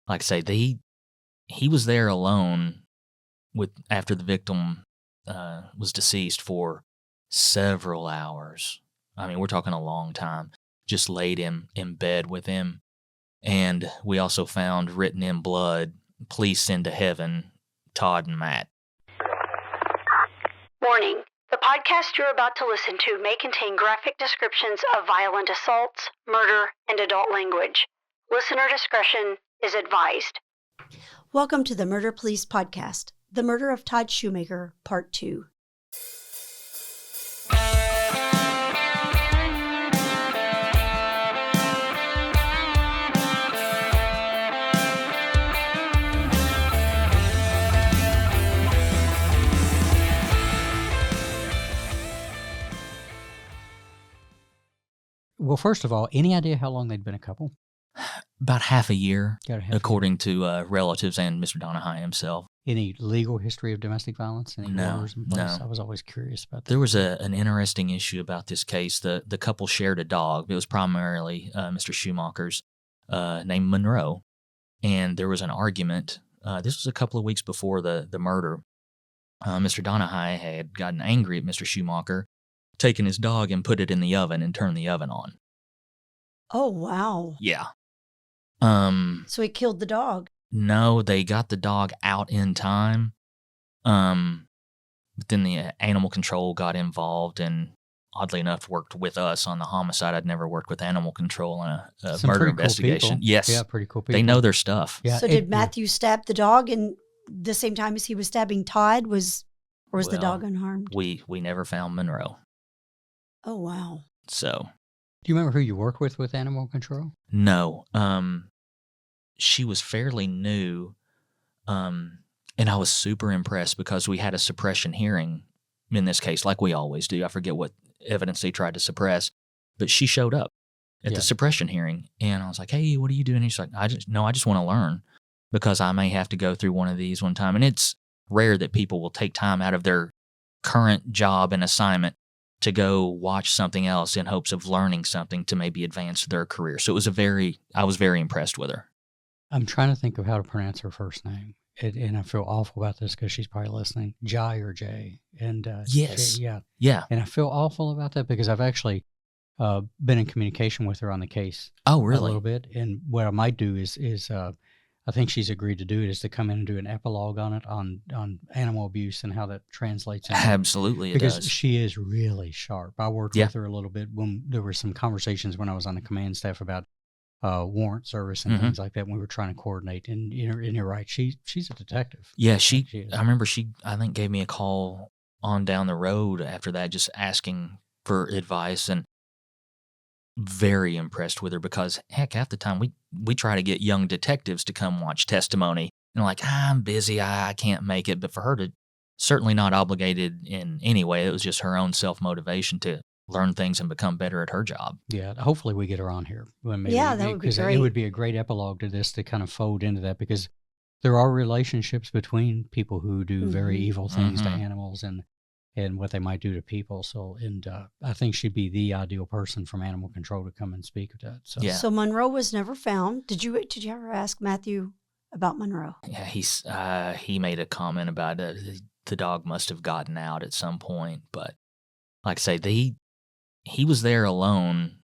like I say, he was there alone after the victim was deceased for several hours. I mean, we're talking a long time. Just laid him in bed with him. And we also found written in blood, "Please send to heaven Todd and Matt." Warning. The podcast you're about to listen to may contain graphic descriptions of violent assaults, murder, and adult language. Listener discretion is advised. Welcome to the Murder Police Podcast, The Murder of Todd Schumacher, Part 2. Well, first of all, any idea how long they'd been a couple? About half a year, Got a half according to relatives and Mr. Donahue himself. Any legal history of domestic violence? Any No, wars in place? no. I was always curious about that. There was an interesting issue about this case. The couple shared a dog. It was primarily Mr. Schumacher's, named Monroe. And there was an argument. This was a couple of weeks before the murder. Mr. Donahue had gotten angry at Mr. Schumacher, taken his dog and put it in the oven and turned the oven on. Oh, wow. Yeah. So he killed the dog. No, they got the dog out in time. But then the animal control got involved and oddly enough worked with us on the homicide. I'd never worked with animal control on a Some murder pretty cool investigation. people. Yes. Yeah, pretty cool people. They know their stuff. Yeah, So did Matthew stab the dog in the same time as he was stabbing Todd? Or was the Well, dog unharmed? We never found Monroe. Oh, wow. So, Do you remember who you worked with animal control? no. She was fairly new. And I was super impressed because we had a suppression hearing in this case, like we always do. I forget what evidence they tried to suppress, but she showed up at the suppression hearing. And I was like, "Hey, what are you doing?" And she's like, I just want to learn because I may have to go through one of these one time. And it's rare that people will take time out of their current job and assignment to go watch something else in hopes of learning something to maybe advance their career. So I was very impressed with her. I'm trying to think of how to pronounce her first name. And I feel awful about this because she's probably listening. Jai or Jay. And Yes. Jay, yeah. Yeah. And I feel awful about that because I've actually been in communication with her on the case. Oh, A really? little bit. And what I might do is I think she's agreed to do it, is to come in and do an epilogue on it, on animal abuse and how that translates into Absolutely, it because does. she is really sharp. I worked Yeah. with her a little bit when there were some conversations when I was on the command staff about warrant service and things like that when we were trying to coordinate. And you're right, she's a detective. Yeah, She is. I remember I think, gave me a call on down the road after that, just asking for advice, and very impressed with her because, heck, half the time we try to get young detectives to come watch testimony. And like, I'm busy, I can't make it. But for her to, certainly not obligated in any way, it was just her own self-motivation to learn things and become better at her job. Yeah, hopefully we get her on here. Well, maybe, Yeah, that would be because great. it would be a great epilogue to this to kind of fold into that, because there are relationships between people who do very evil things to animals and what they might do to people. So, and I think she'd be the ideal person from animal control to come and speak of that. So, Yeah. So Monroe was never found. Did you ever ask Matthew about Monroe? Yeah, he made a comment about it. The dog must have gotten out at some point, but like I say, he was there alone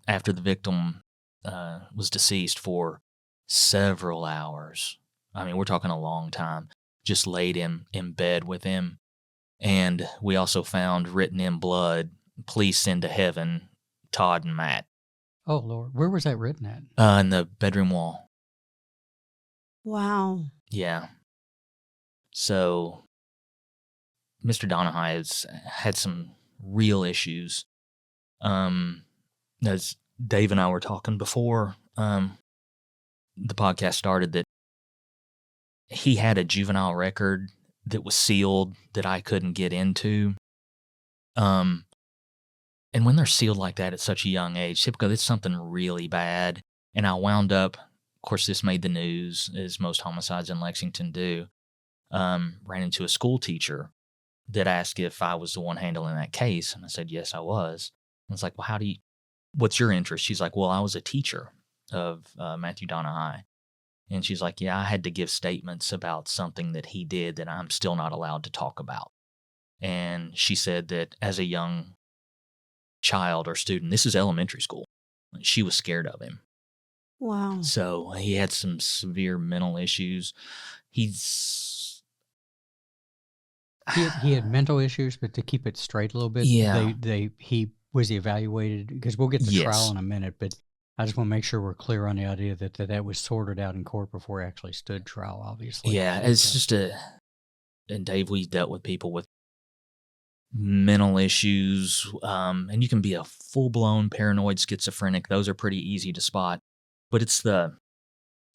after the victim was deceased for several hours. I mean, we're talking a long time. Just laid him in bed with him. And we also found written in blood, "Please send to heaven Todd and Matt." Oh, Lord. Where was that written at? In the bedroom wall. Wow. Yeah. So Mr. Donahue has had some real issues. As Dave and I were talking before the podcast started, that he had a juvenile record that was sealed that I couldn't get into. And when they're sealed like that at such a young age, typically it's something really bad. And I wound up, of course, this made the news, as most homicides in Lexington do. Ran into a school teacher that asked if I was the one handling that case. And I said, yes, I was. I was like, well, what's your interest? She's like, well, I was a teacher of Matthew Donahue. And she's like, yeah, I had to give statements about something that he did that I'm still not allowed to talk about. And she said that as a young child or student, this is elementary school, she was scared of him. Wow. So he had some severe mental issues. He had mental issues, but to keep it straight a little bit, Yeah. he was evaluated, because we'll get to Yes. trial in a minute, but I just want to make sure we're clear on the idea that was sorted out in court before he actually stood trial, obviously. Yeah, it's just and Dave, we dealt with people with mental issues, and you can be a full-blown paranoid schizophrenic. Those are pretty easy to spot. But it's the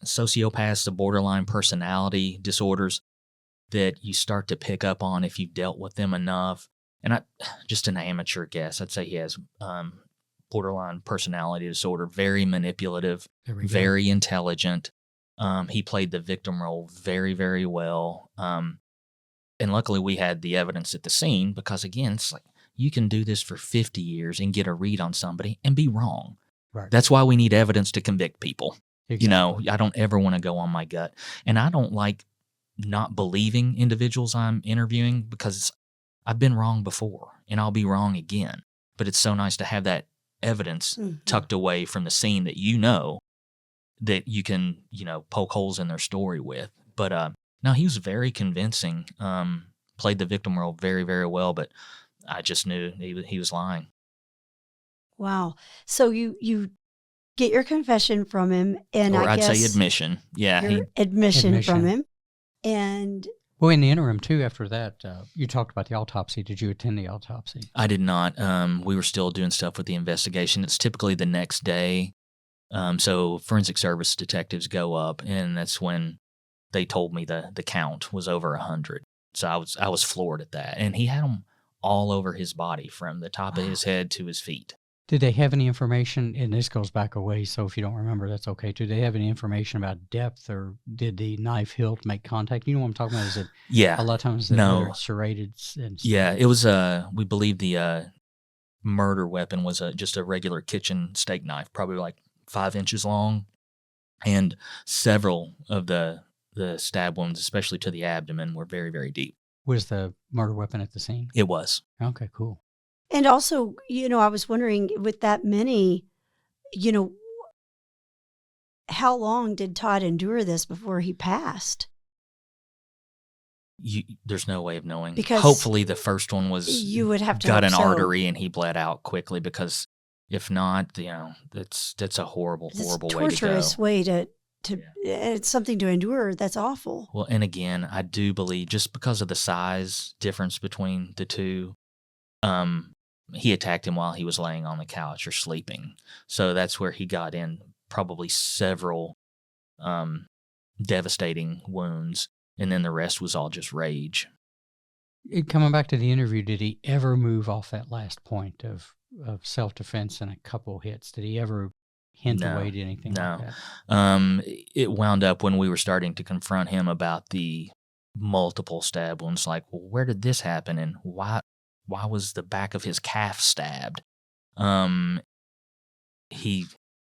sociopaths, the borderline personality disorders that you start to pick up on if you've dealt with them enough. And just an amateur guess, I'd say he has borderline personality disorder, very manipulative, very intelligent. He played the victim role very, very well. And luckily we had the evidence at the scene, because again, it's like you can do this for 50 years and get a read on somebody and be wrong. Right. That's why we need evidence to convict people. Exactly. You know, I don't ever want to go on my gut. And I don't like not believing individuals I'm interviewing, because I've been wrong before and I'll be wrong again. But it's so nice to have that evidence tucked away from the scene that that you can, poke holes in their story with. But no, he was very convincing, played the victim role very, very well, but I just knew he was lying. Wow. So you get your confession from him, and I'd say admission. Yeah. Admission from him. And well, in the interim too, after that, you talked about the autopsy. Did you attend the autopsy? I did not. We were still doing stuff with the investigation. It's typically the next day. So forensic service detectives go up, and that's when they told me the count was over 100. So I was floored at that. And he had them all over his body, from the top of his head to his feet. Did they have any information, and this goes back a ways, so if you don't remember, that's okay too. Did they have any information about depth, or did the knife hilt make contact? You know what I'm talking about? Is it, a lot of times they're serrated. Yeah, it was, we believe the murder weapon was just a regular kitchen steak knife, probably like 5 inches long, and several of the stab wounds, especially to the abdomen, were very, very deep. Was the murder weapon at the scene? It was. Okay, cool. And also, I was wondering, with that many, how long did Todd endure this before he passed? There's no way of knowing. Because hopefully the first one was you would have to got an artery and he bled out quickly, because if not, that's a horrible way to go. Torturous way to it's something to endure. That's awful. Well, and again, I do believe, just because of the size difference between the two, he attacked him while he was laying on the couch or sleeping. So that's where he got in probably several devastating wounds, and then the rest was all just rage. Coming back to the interview, did he ever move off that last point of self-defense and a couple hits? Did he ever hint away to anything like that? It wound up when we were starting to confront him about the multiple stab wounds, like, well, where did this happen, and why was the back of his calf stabbed? He,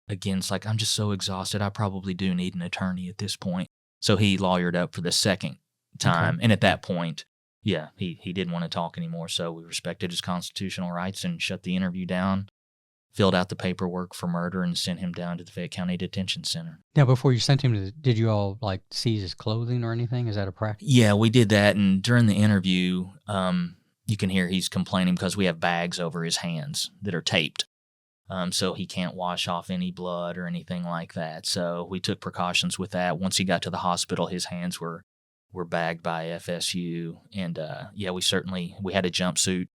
again's like, I'm just so exhausted. I probably do need an attorney at this point. So he lawyered up for the second time. Okay. And at that point, he didn't want to talk anymore. So we respected his constitutional rights and shut the interview down, filled out the paperwork for murder, and sent him down to the Fayette County Detention Center. Now, before you sent him did you all seize his clothing or anything? Is that a practice? Yeah, we did that. And during the interview, you can hear he's complaining because we have bags over his hands that are taped. So he can't wash off any blood or anything like that. So we took precautions with that. Once he got to the hospital, his hands were bagged by FSU. And we had a jumpsuit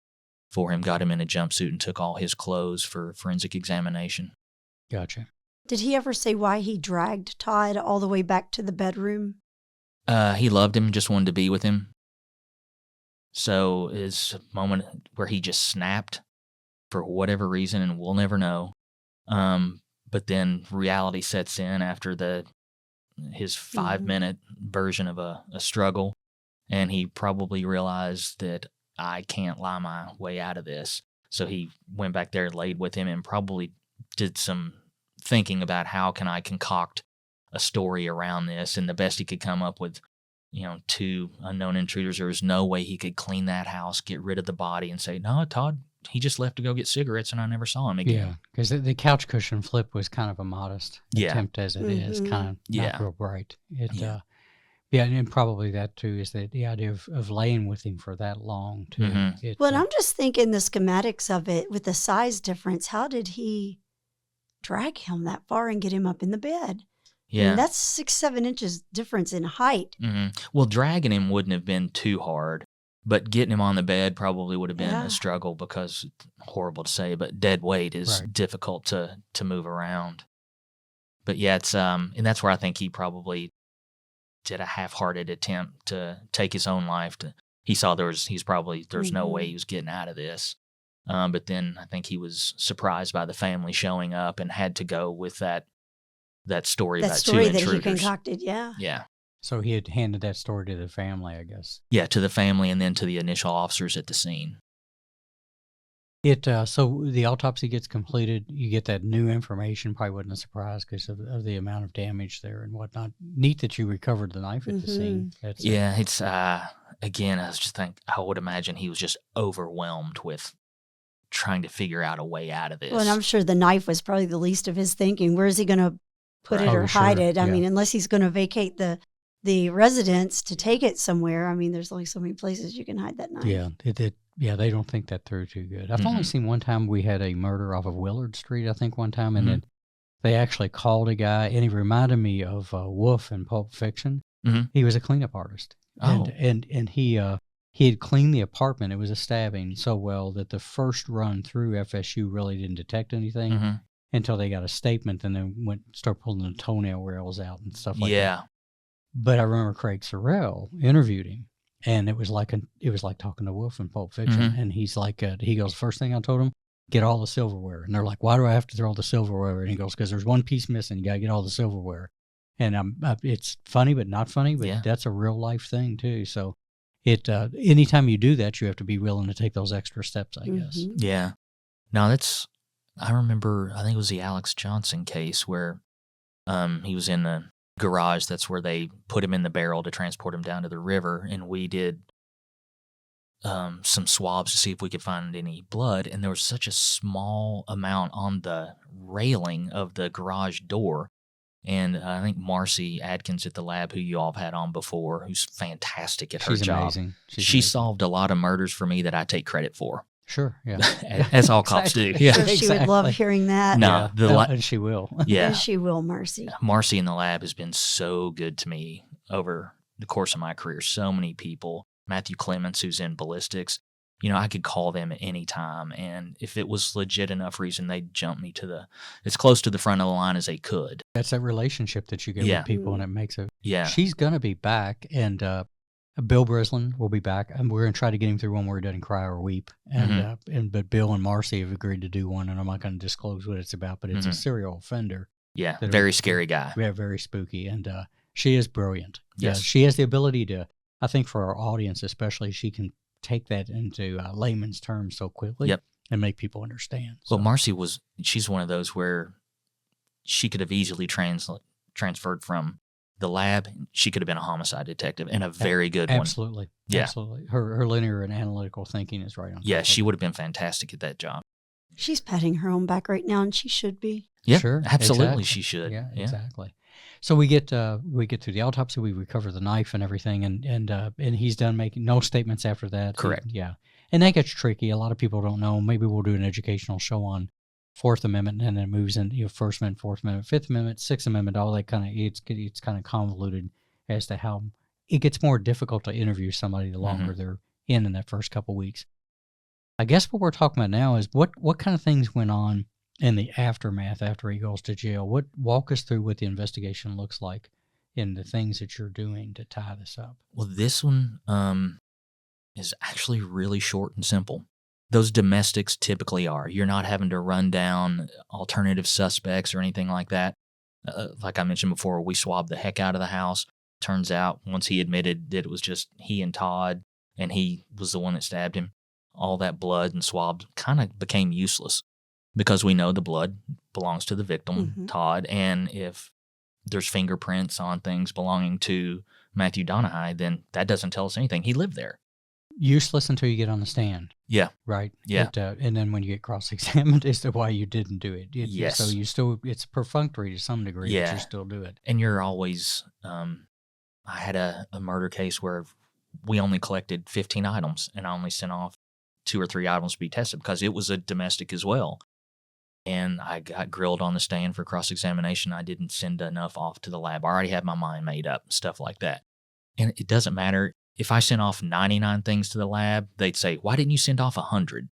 for him, got him in a jumpsuit, and took all his clothes for forensic examination. Gotcha. Did he ever say why he dragged Todd all the way back to the bedroom? He loved him, just wanted to be with him. So it's a moment where he just snapped for whatever reason, and we'll never know. But then reality sets in after his 5-minute version of a struggle, and he probably realized that I can't lie my way out of this. So he went back there, laid with him, and probably did some thinking about how can I concoct a story around this, and the best he could come up with, 2 unknown intruders. There was no way he could clean that house, get rid of the body, and say, "No, Todd, he just left to go get cigarettes, and I never saw him again." Yeah, because the couch cushion flip was kind of a modest attempt as it is, kind of not real bright. And probably that too is the idea of laying with him for that long too. Well, I'm just thinking the schematics of it with the size difference. How did he drag him that far and get him up in the bed? Yeah. I mean, that's 6-7 inches difference in height. Well, dragging him wouldn't have been too hard, but getting him on the bed probably would have been a struggle, because it's horrible to say, but dead weight is difficult to move around. But yeah, it's and that's where I think he probably did a half-hearted attempt to take his own life. He saw there's no way he was getting out of this. But then I think he was surprised by the family showing up and had to go with that story about 2 intruders. That he concocted, yeah. Yeah. So he had handed that story to the family, I guess. Yeah, to the family and then to the initial officers at the scene. So the autopsy gets completed. You get that new information. Probably wasn't a surprise because of the amount of damage there and whatnot. Neat that you recovered the knife at the scene. It's again, I would imagine he was just overwhelmed with trying to figure out a way out of this. Well, and I'm sure the knife was probably the least of his thinking. Where is he going to put it or hide it? I mean, unless he's going to vacate the residence to take it somewhere. I mean, there's only so many places you can hide that knife. Yeah, they don't think that through too good. I've only seen one time we had a murder off of Willard Street, I think one time, and then they actually called a guy, and he reminded me of Wolf in Pulp Fiction. He was a cleanup artist. And he had cleaned the apartment. It was a stabbing so well that the first run through FSU really didn't detect anything until they got a statement, and then start pulling the toenail rails out and stuff like that. Yeah. But I remember Craig Sorrell interviewed him, and it was like talking to Wolf in Pulp Fiction. And he's like, he goes, first thing I told him, get all the silverware. And they're like, why do I have to throw all the silverware? And he goes, because there's one piece missing. You got to get all the silverware. And it's funny, but not funny, but that's a real life thing too. So anytime you do that, you have to be willing to take those extra steps, I guess. Yeah. No, I remember, I think it was the Alex Johnson case where he was in the garage. That's where they put him in the barrel to transport him down to the river. And we did some swabs to see if we could find any blood. And there was such a small amount on the railing of the garage door. And I think Marcy Adkins at the lab, who you all have had on before, who's fantastic at her job. Amazing. She solved a lot of murders for me that I take credit for. Sure, yeah. As all cops do. Yeah, sure, she would love hearing that. No, and she will. Yeah. And she will, Marcy. Marcy in the lab has been so good to me over the course of my career. So many people. Matthew Clements, who's in ballistics, I could call them at any time, and if it was legit enough reason, they'd jump me to as close to the front of the line as they could. That's that relationship that you get with people, and it makes it. Yeah. She's going to be back, and Bill Brislin will be back, and we're going to try to get him through one where he doesn't cry or weep. And but Bill and Marcy have agreed to do one, and I'm not going to disclose what it's about, but it's a serial offender. Yeah, very scary guy. Yeah, very spooky, and she is brilliant. Yes. Yeah, she has the ability to, I think for our audience especially, she can take that into layman's terms so quickly and make people understand. So. Well, Marcy she's one of those where she could have easily transferred from the lab. She could have been a homicide detective, and a very good one. Absolutely. Her linear and analytical thinking is right on. Yeah, she would have been fantastic at that job. She's patting her own back right now, and she should be. Yeah, sure, absolutely, exactly. She should. Yeah, exactly. So we get through the autopsy, we recover the knife and everything, and he's done making no statements after that. Correct. And that gets tricky. A lot of people don't know. Maybe we'll do an educational show on Fourth Amendment, and then it moves in First Amendment, Fourth Amendment, Fifth Amendment, Sixth Amendment. All that it's kind of convoluted as to how it gets more difficult to interview somebody the longer they're in that first couple weeks. I guess what we're talking about now is what kind of things went on in the aftermath after he goes to jail. Walk us through what the investigation looks like and the things that you're doing to tie this up. Well, this one is actually really short and simple. Those domestics typically are. You're not having to run down alternative suspects or anything like that. Like I mentioned before, we swabbed the heck out of the house. Turns out once he admitted that it was just he and Todd, and he was the one that stabbed him, all that blood and swab kind of became useless. Because we know the blood belongs to the victim, Todd, and if there's fingerprints on things belonging to Matthew Donahue, then that doesn't tell us anything. He lived there. Useless until you get on the stand. Yeah. Right? Yeah. And then when you get cross-examined as to why you didn't do it. Yes. So you still, it's perfunctory to some degree, Yeah. but you still do it. And you're always, I had a murder case where we only collected 15 items, and I only sent off 2 or 3 items to be tested because it was a domestic as well. And I got grilled on the stand for cross-examination. I didn't send enough off to the lab. I already had my mind made up, stuff like that. And it doesn't matter. If I sent off 99 things to the lab, they'd say, why didn't you send off 100?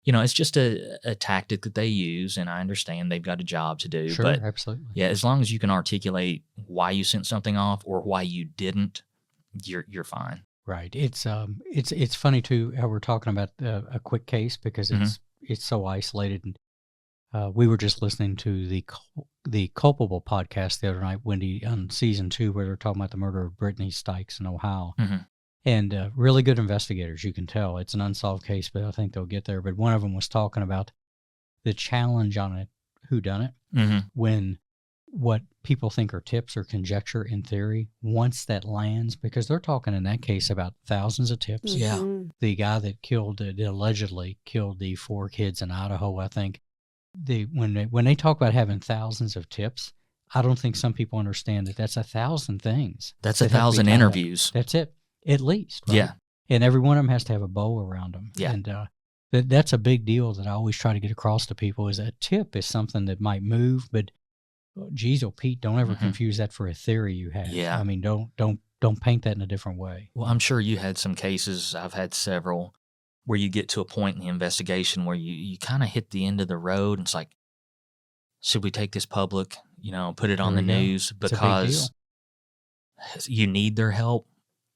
It's just a tactic that they use, and I understand they've got a job to do. Sure, but absolutely. Yeah, as long as you can articulate why you sent something off or why you didn't, you're fine. Right. It's funny too how we're talking about a quick case because it's so isolated. And we were just listening to the Culpable podcast the other night, Wendy, on season 2, where they're talking about the murder of Brittany Stykes in Ohio. Mm-hmm. And really good investigators, you can tell. It's an unsolved case, but I think they'll get there. But one of them was talking about the challenge on a whodunit when what people think are tips or conjecture in theory, once that lands, because they're talking in that case about thousands of tips. Yeah. The guy that allegedly killed the 4 kids in Idaho, I think, when they talk about having thousands of tips, I don't think some people understand that that's 1,000 things. That's 1,000 interviews. That's it. At least, right? Yeah. And every one of them has to have a bow around them. Yeah. And that's a big deal that I always try to get across to people is a tip is something that might move, but geez, Pete, don't ever confuse that for a theory you have. Yeah. I mean, don't paint that in a different way. Well, I'm sure you had some cases, I've had several, where you get to a point in the investigation where you kind of hit the end of the road and it's like, should we take this public, put it on the news because you need their help,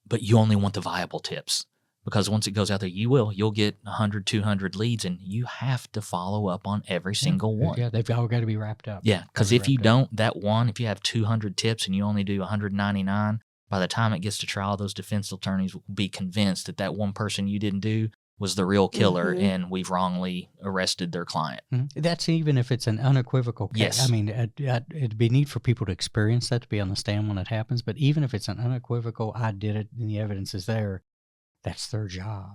but you only want the viable tips. Because once it goes out there, you'll get 100, 200 leads, and you have to follow up on every single one. Yeah, they've all got to be wrapped up. Yeah, because if you don't, if you have 200 tips and you only do 199, by the time it gets to trial, those defense attorneys will be convinced that one person you didn't do was the real killer, and we've wrongly arrested their client. That's even if it's an unequivocal case. Yes. I mean, it'd be neat for people to experience that, to be on the stand when it happens, but even if it's an unequivocal, I did it, and the evidence is there, that's their job.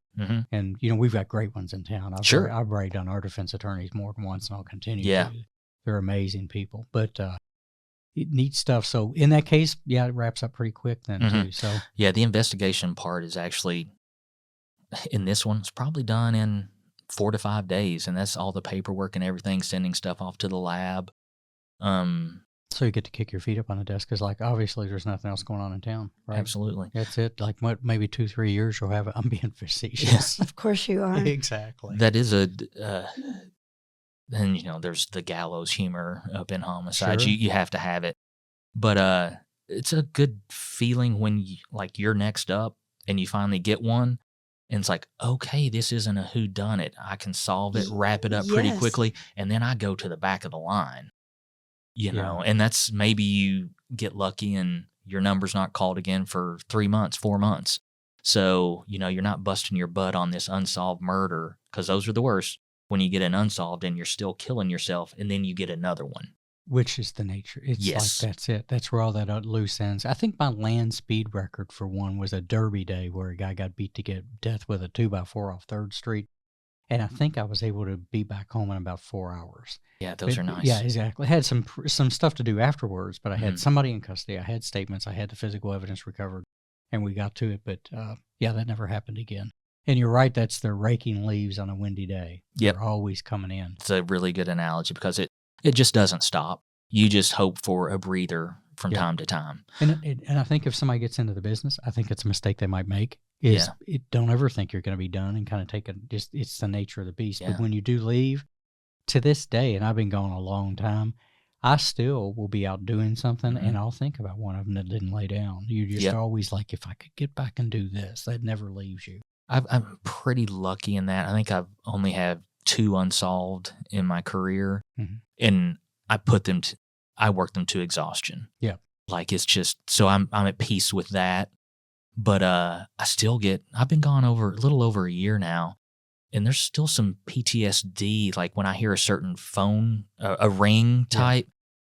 And, we've got great ones in town. I've bragged on our defense attorneys more than once, and I'll continue to. They're amazing people. But neat stuff. So in that case, it wraps up pretty quick then, too. So yeah, the investigation part is actually, in this one, it's probably done in 4 to 5 days, and that's all the paperwork and everything, sending stuff off to the lab. So you get to kick your feet up on the desk because, obviously there's nothing else going on in town, right? Absolutely. That's it. Maybe 2-3 years you'll have it. I'm being facetious. Of course you are. Exactly. That is then, there's the gallows humor up in homicide. Sure. You have to have it. But it's a good feeling when you're next up and you finally get one. And it's like, okay, this isn't a whodunit. I can solve it, wrap it up pretty quickly, and then I go to the back of the line. And that's maybe you get lucky and your number's not called again for 3 months, 4 months. So, you're not busting your butt on this unsolved murder, because those are the worst, when you get an unsolved and you're still killing yourself and then you get another one. Which is the nature. It's that's it. That's where all that loose ends. I think my land speed record for one was a Derby day where a guy got beat to get death with a 2x4 off 3rd Street. And I think I was able to be back home in about 4 hours. Yeah, those are nice. Yeah, exactly. I had some stuff to do afterwards, but I had somebody in custody. I had statements. I had the physical evidence recovered, and we got to it. But, that never happened again. And you're right, that's the raking leaves on a windy day. Yep. They're always coming in. It's a really good analogy because it just doesn't stop. You just hope for a breather from time to time. And I think if somebody gets into the business, I think it's a mistake they might make. Don't ever think you're going to be done and kind of take it's the nature of the beast. Yeah. But when you do leave, to this day, and I've been gone a long time, I still will be out doing something and I'll think about one of them that didn't lay down. You just always like, if I could get back and do this, that never leaves you. I'm pretty lucky in that. I think I've only had 2 unsolved in my career, and I work them to exhaustion. Yeah. It's just, so I'm at peace with that. But I still I've been gone a little over a year now, and there's still some PTSD. Like when I hear a certain phone, a ring type,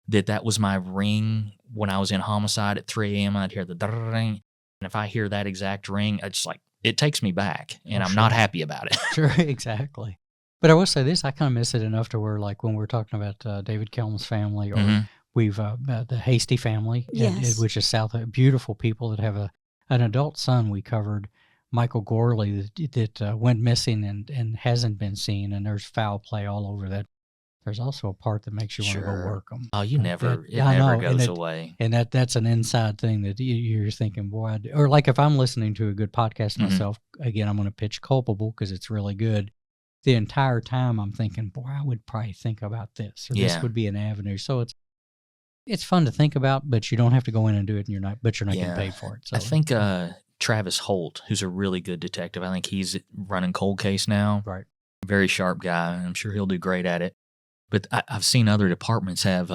that was my ring when I was in homicide at 3 a.m., I'd hear the ring. And if I hear that exact ring, it's like, it takes me back, and I'm not happy about it. Sure, exactly. But I will say this, I kind of miss it enough to where, like, when we're talking about David Kelm's family, or we've the Hasty family, which is beautiful people that have an adult son. We covered Michael Gorley that went missing and hasn't been seen, and there's foul play all over that. There's also a part that makes you want to go work them. Oh, it never goes away. And that's an inside thing that you're thinking, boy, or like if I'm listening to a good podcast myself, again, I'm going to pitch Culpable because it's really good. The entire time I'm thinking, boy, I would probably think about this, or this would be an avenue. So it's fun to think about, but you don't have to go in and do it, and you're not getting paid for it. So I think Travis Holt, who's a really good detective, I think he's running Cold Case now. Right. Very sharp guy. I'm sure he'll do great at it. But I've seen other departments have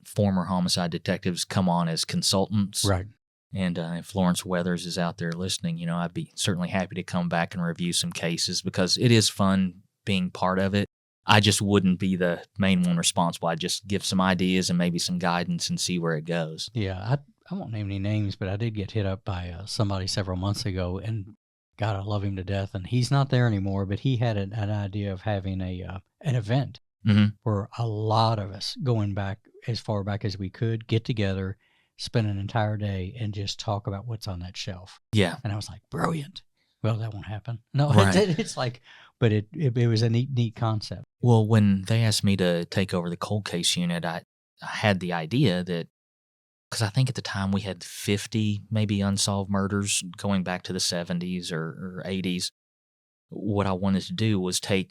former homicide detectives come on as consultants. Right. And if Florence Weathers is out there listening, I'd be certainly happy to come back and review some cases because it is fun being part of it. I just wouldn't be the main one responsible. I'd just give some ideas and maybe some guidance and see where it goes. Yeah, I won't name any names, but I did get hit up by somebody several months ago, and God, I love him to death. And he's not there anymore, but he had an idea of having an event where a lot of us, going back as far back as we could, get together, spend an entire day, and just talk about what's on that shelf. Yeah. And I was like, brilliant. Well, that won't happen. No, right. It's like, but it was a neat concept. Well, when they asked me to take over the cold case unit, I had the idea that, because I think at the time we had 50 maybe unsolved murders going back to the 70s or 80s. What I wanted to do was take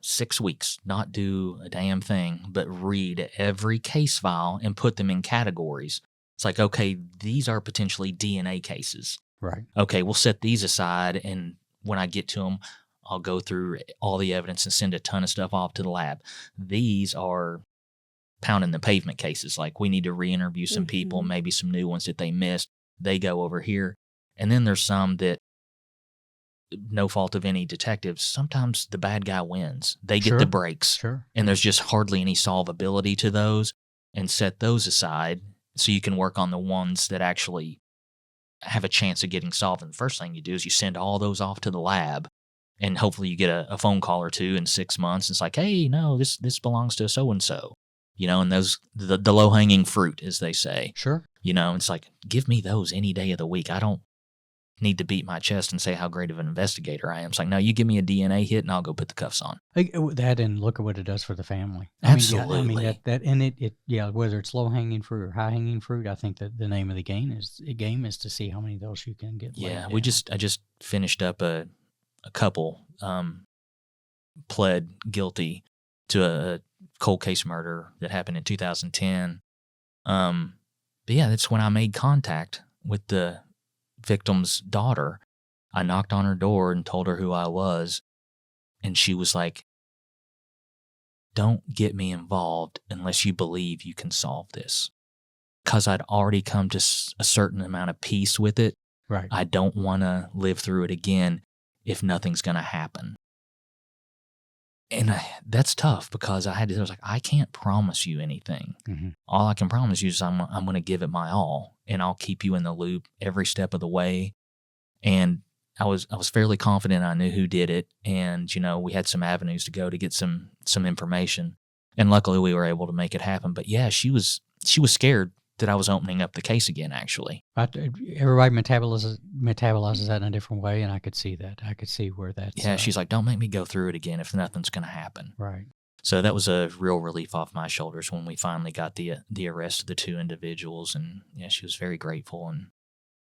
6 weeks, not do a damn thing, but read every case file and put them in categories. It's like, okay, these are potentially DNA cases. Right. Okay, we'll set these aside, and when I get to them, I'll go through all the evidence and send a ton of stuff off to the lab. These are pounding the pavement cases, like we need to re-interview some people, maybe some new ones that they missed. They go over here. And then there's some that, no fault of any detectives, sometimes the bad guy wins. They get the breaks. Sure. And there's just hardly any solvability to those, and set those aside so you can work on the ones that actually have a chance of getting solved. And the first thing you do is you send all those off to the lab, and hopefully you get a phone call or two in 6 months. It's like, hey, no, this belongs to so-and-so. And those, the low-hanging fruit, as they say. Sure. It's like, give me those any day of the week. I don't need to beat my chest and say how great of an investigator I am. It's like, no, you give me a DNA hit and I'll go put the cuffs on. That, and look at what it does for the family. Absolutely. Whether it's low-hanging fruit or high-hanging fruit, I think that the name of the game is to see how many of those you can get. Yeah, I just finished up a couple pled guilty to a cold case murder that happened in 2010. But yeah, that's when I made contact with the victim's daughter. I knocked on her door and told her who I was, and she was like, don't get me involved unless you believe you can solve this. Because I'd already come to a certain amount of peace with it. Right. I don't want to live through it again if nothing's going to happen. And that's tough, because I was like, I can't promise you anything. Mm-hmm. All I can promise you is I'm going to give it my all, and I'll keep you in the loop every step of the way. And I was fairly confident I knew who did it, and we had some avenues to go to get some information, and luckily we were able to make it happen. But yeah, she was scared that I was opening up the case again, actually. Everybody metabolizes that in a different way, and I could see that. I could see where that's... Yeah, she's like, don't make me go through it again if nothing's going to happen. Right. So that was a real relief off my shoulders when we finally got the arrest of the two individuals, and yeah, she was very grateful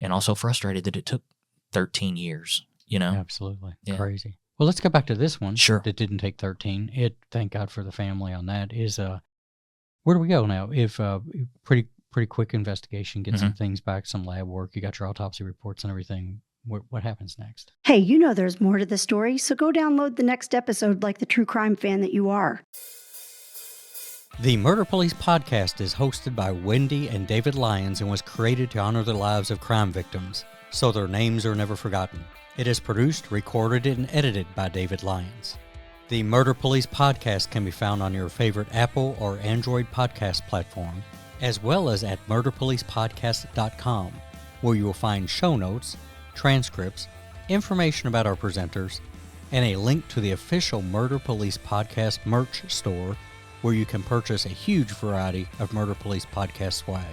and also frustrated that it took 13 years, Absolutely. Yeah. Crazy. Well, let's go back to this one. Sure. That didn't take 13. Thank God for the family on that. Is where do we go now? If pretty quick investigation, get some things back, some lab work, you got your autopsy reports and everything. What happens next? Hey, there's more to the story, so go download the next episode like the true crime fan that you are. The Murder Police podcast is hosted by Wendy and David Lyons and was created to honor the lives of crime victims, so their names are never forgotten. It is produced, recorded, and edited by David Lyons. The Murder Police podcast can be found on your favorite Apple or Android podcast platform, as well as at murderpolicepodcast.com, where you will find show notes, transcripts, information about our presenters, and a link to the official Murder Police Podcast merch store, where you can purchase a huge variety of Murder Police Podcast swag.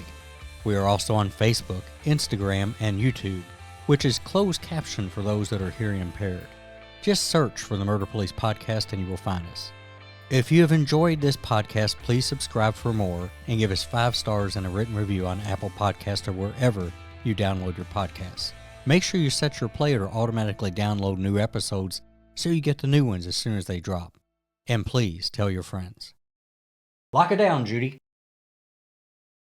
We are also on Facebook, Instagram, and YouTube, which is closed caption for those that are hearing impaired. Just search for the Murder Police Podcast and you will find us. If you have enjoyed this podcast, please subscribe for more and give us 5 stars and a written review on Apple Podcasts or wherever you download your podcasts. Make sure you set your player to automatically download new episodes so you get the new ones as soon as they drop. And please tell your friends. Lock it down, Judy.